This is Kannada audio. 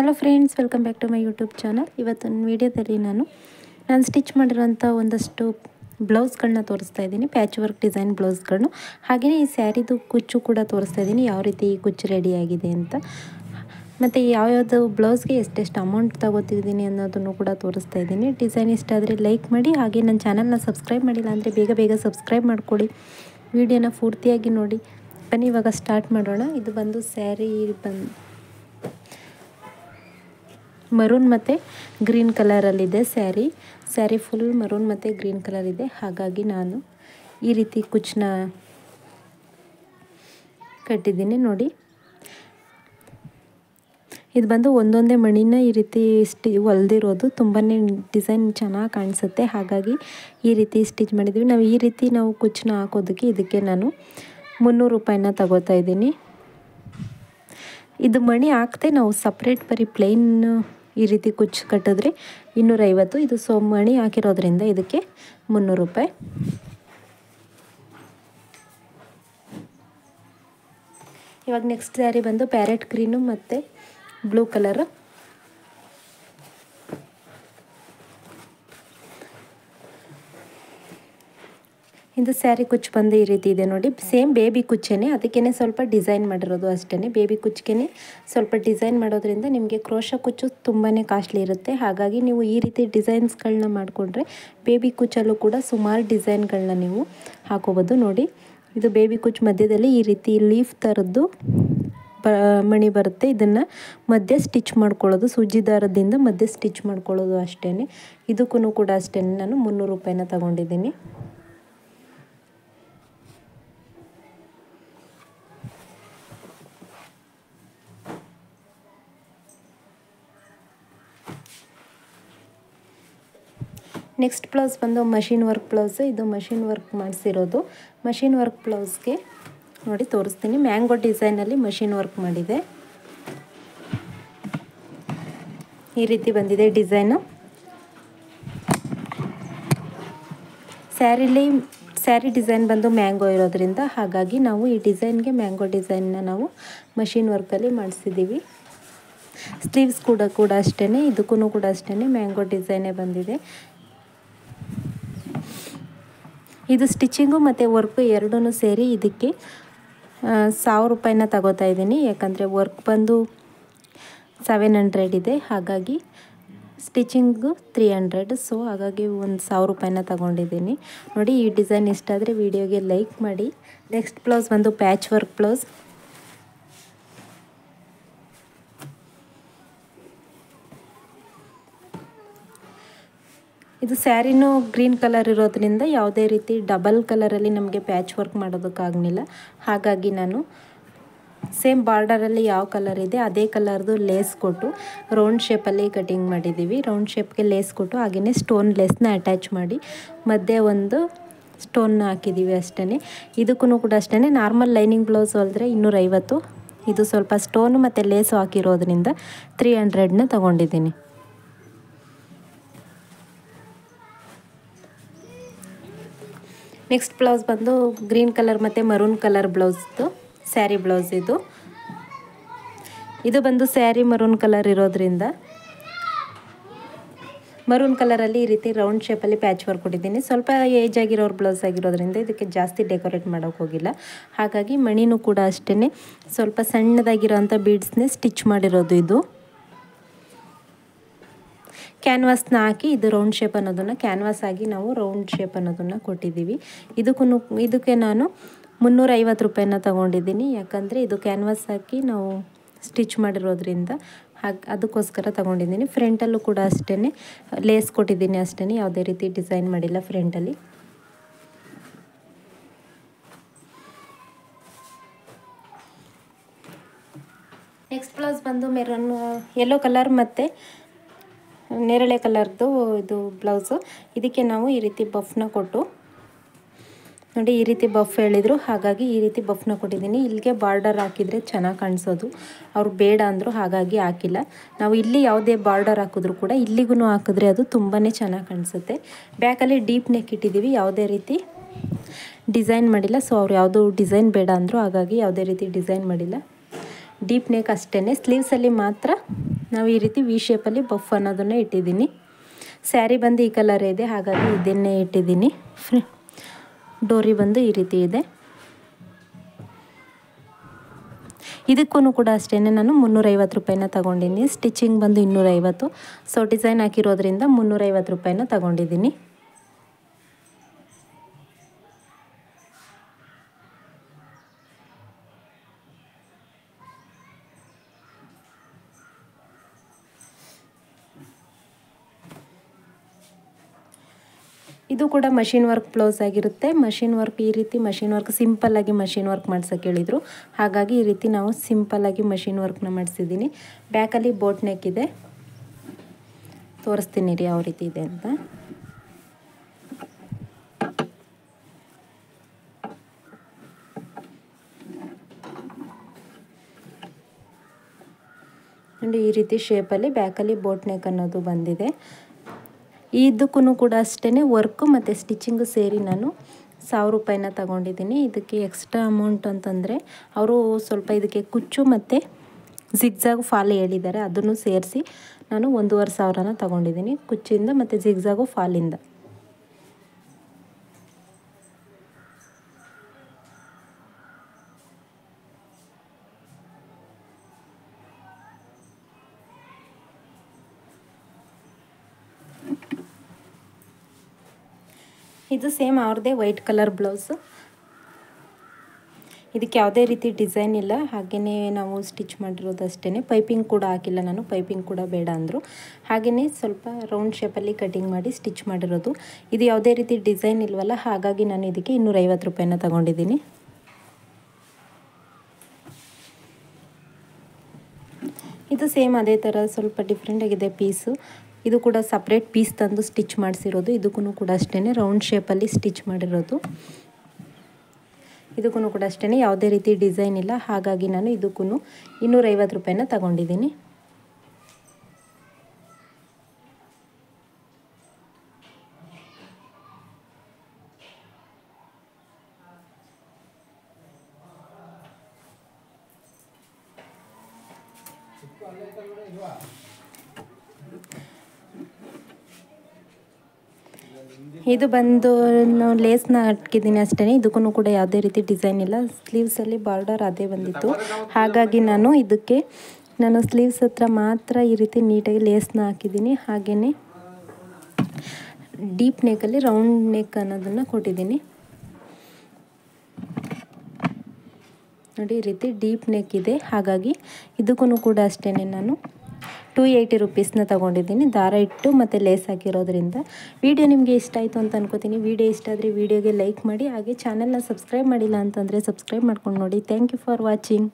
Hello friends, welcome back to my YouTube channel. ಇವತ್ತಿನ ವೀಡಿಯೋದಲ್ಲಿ ನಾನು ಸ್ಟಿಚ್ ಮಾಡಿರೋಂಥ ಒಂದಷ್ಟು ಬ್ಲೌಸ್ಗಳನ್ನ ತೋರಿಸ್ತಾ ಇದ್ದೀನಿ, ಪ್ಯಾಚ್ ವರ್ಕ್ ಡಿಸೈನ್ ಬ್ಲೌಸ್ಗಳನ್ನ. ಹಾಗೆಯೇ ಈ ಸ್ಯಾರಿದು ಕುಚ್ಚು ಕೂಡ ತೋರಿಸ್ತಾ ಇದ್ದೀನಿ, ಯಾವ ರೀತಿ ಈ ಕುಚ್ಚು ರೆಡಿಯಾಗಿದೆ ಅಂತ. ಮತ್ತು ಯಾವ್ಯಾವುದು ಬ್ಲೌಸ್ಗೆ ಎಷ್ಟೆಷ್ಟು ಅಮೌಂಟ್ ತಗೋತಿದ್ದೀನಿ ಅನ್ನೋದನ್ನು ಕೂಡ ತೋರಿಸ್ತಾ ಇದ್ದೀನಿ. ಡಿಸೈನ್ ಇಷ್ಟ ಆದರೆ ಲೈಕ್ ಮಾಡಿ, ಹಾಗೆ ನನ್ನ ಚಾನಲ್ನ ಸಬ್ಸ್ಕ್ರೈಬ್ ಮಾಡಿಲ್ಲ ಅಂದರೆ ಬೇಗ ಸಬ್ಸ್ಕ್ರೈಬ್ ಮಾಡ್ಕೊಳ್ಳಿ. ವಿಡಿಯೋನ ಪೂರ್ತಿಯಾಗಿ ನೋಡಿ. ಬನ್ನಿ ಇವಾಗ ಸ್ಟಾರ್ಟ್ ಮಾಡೋಣ. ಇದು ಬಂದು ಸ್ಯಾರಿ ಮರೂನ್ ಮತ್ತು ಗ್ರೀನ್ ಕಲರಲ್ಲಿದೆ. ಸ್ಯಾರಿ ಫುಲ್ ಮರೂನ್ ಮತ್ತು ಗ್ರೀನ್ ಕಲರ್ ಇದೆ. ಹಾಗಾಗಿ ನಾನು ಈ ರೀತಿ ಕುಚ್ಚನ್ನ ಕಟ್ಟಿದ್ದೀನಿ ನೋಡಿ. ಇದು ಬಂದು ಒಂದೊಂದೇ ಮಣಿನ ಈ ರೀತಿ ಹೊಲ್ದಿರೋದು, ತುಂಬಾ ಡಿಸೈನ್ ಚೆನ್ನಾಗಿ ಕಾಣಿಸುತ್ತೆ. ಹಾಗಾಗಿ ಈ ರೀತಿ ಸ್ಟಿಚ್ ಮಾಡಿದ್ದೀವಿ. ಈ ರೀತಿ ನಾವು ಕುಚ್ಚನ್ನ ಹಾಕೋದಕ್ಕೆ ಇದಕ್ಕೆ ನಾನು 300 ರೂಪಾಯಿನ ತಗೋತಾ ಇದ್ದೀನಿ. ಇದು ಮಣಿ ಹಾಕ್ತೆ ನಾವು ಸಪ್ರೇಟ್ ಬರೀ ಪ್ಲೇನ್ ಈ ರೀತಿ ಕುಚ್ಚು ಕಟ್ಟಿದ್ರೆ 250. ಇದು ಮಣಿ ಹಾಕಿರೋದ್ರಿಂದ ಇದಕ್ಕೆ 300 ರೂಪಾಯಿ. ಇವಾಗ ನೆಕ್ಸ್ಟ್ ಸ್ಯಾರಿ ಬಂದು ಪ್ಯಾರೆಟ್ ಗ್ರೀನು ಮತ್ತು ಬ್ಲೂ ಕಲರು. ಇದು ಸ್ಯಾರಿ ಕುಚ್ಚು ಬಂದು ಈ ರೀತಿ ಇದೆ ನೋಡಿ. ಸೇಮ್ ಬೇಬಿ ಕುಚ್ಚೇನೆ, ಅದಕ್ಕೇ ಸ್ವಲ್ಪ ಡಿಸೈನ್ ಮಾಡಿರೋದು ಅಷ್ಟೇ. ಬೇಬಿ ಕುಚ್ಚಿಗೆ ಸ್ವಲ್ಪ ಡಿಸೈನ್ ಮಾಡೋದ್ರಿಂದ ನಿಮಗೆ ಕ್ರೋಶ ಕುಚ್ಚು ತುಂಬಾ ಕಾಸ್ಟ್ಲಿ ಇರುತ್ತೆ. ಹಾಗಾಗಿ ನೀವು ಈ ರೀತಿ ಡಿಸೈನ್ಸ್ಗಳನ್ನ ಮಾಡಿಕೊಂಡ್ರೆ ಬೇಬಿ ಕುಚ್ಚಲ್ಲೂ ಕೂಡ ಸುಮಾರು ಡಿಸೈನ್ಗಳನ್ನ ನೀವು ಹಾಕೋಬೋದು ನೋಡಿ. ಇದು ಬೇಬಿ ಕುಚ್ಚು ಮಧ್ಯದಲ್ಲಿ ಈ ರೀತಿ ಲೀಫ್ ಥರದ್ದು ಮಣಿ ಬರುತ್ತೆ. ಇದನ್ನು ಮಧ್ಯೆ ಸ್ಟಿಚ್ ಮಾಡ್ಕೊಳ್ಳೋದು, ಸೂಜಿ ದಾರದಿಂದ ಮಧ್ಯೆ ಸ್ಟಿಚ್ ಮಾಡ್ಕೊಳ್ಳೋದು ಅಷ್ಟೇ. ಇದಕ್ಕೂ ಕೂಡ ಅಷ್ಟೇ ನಾನು 300 ರೂಪಾಯಿನ ತಗೊಂಡಿದ್ದೀನಿ. ನೆಕ್ಸ್ಟ್ ಬ್ಲೌಸ್ ಬಂದು ಮಷಿನ್ ವರ್ಕ್ ಬ್ಲೌಸು. ಇದು ಮಷಿನ್ ವರ್ಕ್ ಮಾಡಿಸಿರೋದು. ಮಷಿನ್ ವರ್ಕ್ ಬ್ಲೌಸ್ಗೆ ನೋಡಿ ತೋರಿಸ್ತೀನಿ. ಮ್ಯಾಂಗೋ ಡಿಸೈನಲ್ಲಿ ಮಷಿನ್ ವರ್ಕ್ ಮಾಡಿದೆ. ಈ ರೀತಿ ಬಂದಿದೆ ಡಿಸೈನು. ಸ್ಯಾರಿ ಡಿಸೈನ್ ಬಂದು ಮ್ಯಾಂಗೋ ಇರೋದ್ರಿಂದ ಹಾಗಾಗಿ ನಾವು ಈ ಡಿಸೈನ್ಗೆ ಮ್ಯಾಂಗೋ ಡಿಸೈನ್ನ ನಾವು ಮಷಿನ್ ವರ್ಕಲ್ಲಿ ಮಾಡಿಸಿದ್ದೀವಿ. ಸ್ಲೀವ್ಸ್ ಕೂಡ ಅಷ್ಟೇ, ಇದಕ್ಕೂ ಕೂಡ ಅಷ್ಟೇ ಮ್ಯಾಂಗೋ ಡಿಸೈನೇ ಬಂದಿದೆ. ಇದು ಸ್ಟಿಚಿಂಗು ಮತ್ತು ವರ್ಕು ಎರಡೂ ಸೇರಿ ಇದಕ್ಕೆ 1000 ರೂಪಾಯಿನ ತಗೋತಾ ಇದ್ದೀನಿ. ಯಾಕಂದರೆ ವರ್ಕ್ ಬಂದು 700 ಇದೆ, ಹಾಗಾಗಿ ಸ್ಟಿಚಿಂಗು 300. ಸೊ ಹಾಗಾಗಿ 1000 ರೂಪಾಯಿನ ತಗೊಂಡಿದ್ದೀನಿ ನೋಡಿ. ಈ ಡಿಸೈನ್ ಇಷ್ಟ ಆದರೆ ವಿಡಿಯೋಗೆ ಲೈಕ್ ಮಾಡಿ. ನೆಕ್ಸ್ಟ್ ಬ್ಲೌಸ್ ಬಂದು ಪ್ಯಾಚ್ ವರ್ಕ್ ಬ್ಲೌಸ್. ಇದು ಸ್ಯಾರಿನೂ ಗ್ರೀನ್ ಕಲರ್ ಇರೋದ್ರಿಂದ ಯಾವುದೇ ರೀತಿ ಡಬಲ್ ಕಲರಲ್ಲಿ ನಮಗೆ ಪ್ಯಾಚ್ ವರ್ಕ್ ಮಾಡೋದಕ್ಕಾಗಲಿಲ್ಲ. ಹಾಗಾಗಿ ನಾನು ಸೇಮ್ ಬಾರ್ಡರಲ್ಲಿ ಯಾವ ಕಲರ್ ಇದೆ ಅದೇ ಕಲರ್ದು ಲೇಸ್ ಕೊಟ್ಟು ರೌಂಡ್ ಶೇಪಲ್ಲಿ ಕಟಿಂಗ್ ಮಾಡಿದ್ದೀವಿ. ರೌಂಡ್ ಶೇಪ್ಗೆ ಲೇಸ್ ಕೊಟ್ಟು ಹಾಗೆಯೇ ಸ್ಟೋನ್ ಲೇಸ್ನ ಅಟ್ಯಾಚ್ ಮಾಡಿ ಮಧ್ಯೆ ಒಂದು ಸ್ಟೋನ್ನ ಹಾಕಿದ್ದೀವಿ ಅಷ್ಟೇ. ಇದಕ್ಕೂ ಕೂಡ ಅಷ್ಟೇ ನಾರ್ಮಲ್ ಲೈನಿಂಗ್ ಬ್ಲೌಸ್ ಹೊಲಿದ್ರೆ 250. ಇದು ಸ್ವಲ್ಪ ಸ್ಟೋನು ಮತ್ತು ಲೇಸು ಹಾಕಿರೋದ್ರಿಂದ 300ನ ತಗೊಂಡಿದ್ದೀನಿ. ನೆಕ್ಸ್ಟ್ ಬ್ಲೌಸ್ ಬಂದು ಗ್ರೀನ್ ಕಲರ್ ಮತ್ತು ಮರೂನ್ ಕಲರ್ ಬ್ಲೌಸ್ದು ಸ್ಯಾರಿ ಬ್ಲೌಸ್. ಇದು ಬಂದು ಸ್ಯಾರಿ ಮರೂನ್ ಕಲರ್ ಇರೋದ್ರಿಂದ ಮರೂನ್ ಕಲರಲ್ಲಿ ಈ ರೀತಿ ರೌಂಡ್ ಶೇಪಲ್ಲಿ ಪ್ಯಾಚ್ ವರ್ಕ್ ಕೊಟ್ಟಿದ್ದೀನಿ. ಸ್ವಲ್ಪ ಏಜ್ ಆಗಿರೋರು ಬ್ಲೌಸ್ ಆಗಿರೋದ್ರಿಂದ ಇದಕ್ಕೆ ಜಾಸ್ತಿ ಡೆಕೋರೇಟ್ ಮಾಡೋಕ್ಕೆ ಹೋಗಿಲ್ಲ. ಹಾಗಾಗಿ ಮಣಿನೂ ಕೂಡ ಅಷ್ಟೇ ಸ್ವಲ್ಪ ಸಣ್ಣದಾಗಿರೋಂಥ ಬೀಡ್ಸ್ನೇ ಸ್ಟಿಚ್ ಮಾಡಿರೋದು. ಇದು ಕ್ಯಾನ್ವಾಸ್ನ ಹಾಕಿ ಇದು ರೌಂಡ್ ಶೇಪ್ ಅನ್ನೋದನ್ನು ಕ್ಯಾನ್ವಾಸ್ ಆಗಿ ನಾವು ರೌಂಡ್ ಶೇಪ್ ಅನ್ನೋದನ್ನು ಕೊಟ್ಟಿದ್ದೀವಿ. ಇದಕ್ಕೆ ನಾನು 350 ರೂಪಾಯಿನ ತಗೊಂಡಿದ್ದೀನಿ. ಯಾಕಂದರೆ ಇದು ಕ್ಯಾನ್ವಾಸ್ ಹಾಕಿ ನಾವು ಸ್ಟಿಚ್ ಮಾಡಿರೋದ್ರಿಂದ ಅದಕ್ಕೋಸ್ಕರ ತಗೊಂಡಿದ್ದೀನಿ. ಫ್ರಂಟಲ್ಲೂ ಕೂಡ ಅಷ್ಟೇ ಲೇಸ್ ಕೊಟ್ಟಿದ್ದೀನಿ ಅಷ್ಟೇ, ಯಾವುದೇ ರೀತಿ ಡಿಸೈನ್ ಮಾಡಿಲ್ಲ ಫ್ರಂಟಲ್ಲಿ. ನೆಕ್ಸ್ಟ್ ಬ್ಲೌಸ್ ಬಂದು ಮೆರೂನ್ ಯೆಲ್ಲೋ ಕಲರ್ ಮತ್ತು ನೇರಳೆ ಕಲರ್ದು ಇದು ಬ್ಲೌಸು. ಇದಕ್ಕೆ ನಾವು ಈ ರೀತಿ ಬಫ್ನ ಕೊಟ್ಟು ನೋಡಿ, ಈ ರೀತಿ ಬಫ್ ಹೇಳಿದರು, ಹಾಗಾಗಿ ಈ ರೀತಿ ಬಫ್ನ ಕೊಟ್ಟಿದ್ದೀನಿ. ಇಲ್ಲಿಗೆ ಬಾರ್ಡರ್ ಹಾಕಿದರೆ ಚೆನ್ನಾಗಿ ಕಾಣಿಸೋದು, ಅವ್ರು ಬೇಡ ಅಂದರು, ಹಾಗಾಗಿ ಹಾಕಿಲ್ಲ. ನಾವು ಇಲ್ಲಿ ಯಾವುದೇ ಬಾರ್ಡರ್ ಹಾಕಿದ್ರೂ ಕೂಡ ಇಲ್ಲಿಗೂ ಹಾಕಿದ್ರೆ ಅದು ತುಂಬಾ ಚೆನ್ನಾಗಿ ಕಾಣಿಸುತ್ತೆ. ಬ್ಯಾಕಲ್ಲಿ ಡೀಪ್ ನೆಕ್ ಇಟ್ಟಿದ್ದೀವಿ, ಯಾವುದೇ ರೀತಿ ಡಿಸೈನ್ ಮಾಡಿಲ್ಲ. ಸೊ ಅವ್ರು ಯಾವುದೂ ಡಿಸೈನ್ ಬೇಡ ಅಂದರು, ಹಾಗಾಗಿ ಯಾವುದೇ ರೀತಿ ಡಿಸೈನ್ ಮಾಡಿಲ್ಲ. ಡೀಪ್ ನೆಕ್ ಅಷ್ಟೇ. ಸ್ಲೀವ್ಸಲ್ಲಿ ಮಾತ್ರ ನಾವು ಈ ರೀತಿ ವಿ ಶೇಪಲ್ಲಿ ಬಫ್ ಅನ್ನೋದನ್ನು ಇಟ್ಟಿದ್ದೀನಿ. ಸ್ಯಾರಿ ಬಂದು ಈ ಕಲರ್ ಇದೆ, ಹಾಗಾಗಿ ಇದನ್ನೇ ಇಟ್ಟಿದ್ದೀನಿ. ಡೋರಿ ಬಂದು ಈ ರೀತಿ ಇದೆ. ಇದಕ್ಕೂ ಕೂಡ ಅಷ್ಟೇ ನಾನು 350 ರೂಪಾಯಿನ ತಗೊಂಡಿದ್ದೀನಿ. ಸ್ಟಿಚಿಂಗ್ ಬಂದು 250. ಸೊ ಡಿಸೈನ್ ಹಾಕಿರೋದ್ರಿಂದ 350 ರೂಪಾಯಿನ ತಗೊಂಡಿದ್ದೀನಿ. ಇದು ಕೂಡ ಮಷಿನ್ ವರ್ಕ್ ಬ್ಲೌಸ್ ಆಗಿರುತ್ತೆ. ಮಷಿನ್ ವರ್ಕ್ ಈ ರೀತಿ ಮಷಿನ್ ವರ್ಕ್ ಸಿಂಪಲ್ಲಾಗಿ ಮಷಿನ್ ವರ್ಕ್ ಮಾಡ್ಸೋಕೆ ಹೇಳಿದರು, ಹಾಗಾಗಿ ಈ ರೀತಿ ನಾವು ಸಿಂಪಲ್ಲಾಗಿ ಮಷಿನ್ ವರ್ಕ್ನ ಮಾಡಿಸಿದ್ದೀನಿ. ಬ್ಯಾಕಲ್ಲಿ ಬೋಟ್ ನೆಕ್ ಇದೆ, ತೋರಿಸ್ತೀನಿ ರೀ ಯಾವ ರೀತಿ ಇದೆ ಅಂತ. ನೋಡಿ ಈ ರೀತಿ ಶೇಪಲ್ಲಿ ಬ್ಯಾಕಲ್ಲಿ ಬೋಟ್ ನೆಕ್ ಅನ್ನೋದು ಬಂದಿದೆ. ಇದಕ್ಕೂ ಕೂಡ ಅಷ್ಟೇ ವರ್ಕು ಮತ್ತು ಸ್ಟಿಚಿಂಗು ಸೇರಿ ನಾನು 1000 ರೂಪಾಯಿನ ತಗೊಂಡಿದ್ದೀನಿ. ಇದಕ್ಕೆ ಎಕ್ಸ್ಟ್ರಾ ಅಮೌಂಟ್ ಅಂತಂದರೆ ಅವರು ಸ್ವಲ್ಪ ಇದಕ್ಕೆ ಕುಚ್ಚು ಮತ್ತು ಜಿಗ್ಜಾಗು ಫಾಲ್ ಹೇಳಿದ್ದಾರೆ, ಅದನ್ನು ಸೇರಿಸಿ ನಾನು 1500ನ ತಗೊಂಡಿದ್ದೀನಿ, ಕುಚ್ಚಿಂದ ಮತ್ತು ಜಿಗ್ಜಾಗು ಫಾಲಿಂದ. ಇದು ಸೇಮ್ ಅವ್ರದ್ದೇ ವೈಟ್ ಕಲರ್ ಬ್ಲೌಸು. ಇದಕ್ಕೆ ಯಾವುದೇ ರೀತಿ ಡಿಸೈನ್ ಇಲ್ಲ, ಹಾಗೆಯೇ ನಾವು ಸ್ಟಿಚ್ ಮಾಡಿರೋದು ಅಷ್ಟೇ. ಪೈಪಿಂಗ್ ಕೂಡ ಹಾಕಿಲ್ಲ ನಾನು, ಪೈಪಿಂಗ್ ಕೂಡ ಬೇಡ ಅಂದರು. ಹಾಗೆಯೇ ಸ್ವಲ್ಪ ರೌಂಡ್ ಶೇಪಲ್ಲಿ ಕಟಿಂಗ್ ಮಾಡಿ ಸ್ಟಿಚ್ ಮಾಡಿರೋದು. ಇದು ಯಾವುದೇ ರೀತಿ ಡಿಸೈನ್ ಇಲ್ವಲ್ಲ, ಹಾಗಾಗಿ ನಾನು ಇದಕ್ಕೆ 250 ರೂಪಾಯಿನ ತಗೊಂಡಿದ್ದೀನಿ. ಇದು ಸೇಮ್ ಅದೇ ಥರ ಸ್ವಲ್ಪ ಡಿಫ್ರೆಂಟಾಗಿದೆ ಪೀಸು. ಇದು ಕೂಡ ಸಪ್ರೇಟ್ ಪೀಸ್ ತಂದು ಸ್ಟಿಚ್ ಮಾಡಿಸಿರೋದು. ಇದಕ್ಕೂ ಕೂಡ ಅಷ್ಟೇ ರೌಂಡ್ ಶೇಪಲ್ಲಿ ಸ್ಟಿಚ್ ಮಾಡಿರೋದು. ಇದಕ್ಕೂ ಕೂಡ ಅಷ್ಟೇ ಯಾವುದೇ ರೀತಿ ಡಿಸೈನ್ ಇಲ್ಲ, ಹಾಗಾಗಿ ನಾನು ಇದಕ್ಕೂ 250 ರೂಪಾಯಿನ ತಗೊಂಡಿದ್ದೀನಿ. ಇದು ಬಂದು ನಾವು ಲೇಸ್ನ ಹಾಕಿದ್ದೀನಿ ಅಷ್ಟೇ. ಇದಕ್ಕೂ ಕೂಡ ಯಾವುದೇ ರೀತಿ ಡಿಸೈನ್ ಇಲ್ಲ. ಸ್ಲೀವ್ಸಲ್ಲಿ ಬಾರ್ಡರ್ ಅದೇ ಬಂದಿತ್ತು, ಹಾಗಾಗಿ ನಾನು ಸ್ಲೀವ್ಸ್ ಹತ್ರ ಮಾತ್ರ ಈ ರೀತಿ ನೀಟಾಗಿ ಲೇಸ್ನ ಹಾಕಿದ್ದೀನಿ. ಹಾಗೆಯೇ ಡೀಪ್ ನೆಕ್ಕಲ್ಲಿ ರೌಂಡ್ ನೆಕ್ ಅನ್ನೋದನ್ನು ಕೊಟ್ಟಿದ್ದೀನಿ. ನೋಡಿ ಈ ರೀತಿ ಡೀಪ್ ನೆಕ್ ಇದೆ, ಹಾಗಾಗಿ ಇದಕ್ಕೂ ಕೂಡ ಅಷ್ಟೇ ನಾನು 280 ರೂಪೀಸ್ನ ತಗೊಂಡಿದ್ದೀನಿ, ದಾರ ಇಟ್ಟು ಮತ್ತು ಲೇಸ್ ಹಾಕಿರೋದ್ರಿಂದ. ವಿಡಿಯೋ ನಿಮಗೆ ಇಷ್ಟ ಆಯಿತು ಅಂತ ಅನ್ಕೋತೀನಿ. ವಿಡಿಯೋ ಇಷ್ಟ ಆದರೆ ವಿಡಿಯೋಗೆ ಲೈಕ್ ಮಾಡಿ, ಹಾಗೆ ಚಾನಲ್ನ ಸಬ್ಸ್ಕ್ರೈಬ್ ಮಾಡಿಲ್ಲ ಅಂತಂದರೆ ಸಬ್ಸ್ಕ್ರೈಬ್ ಮಾಡ್ಕೊಂಡು ನೋಡಿ. Thank you for watching.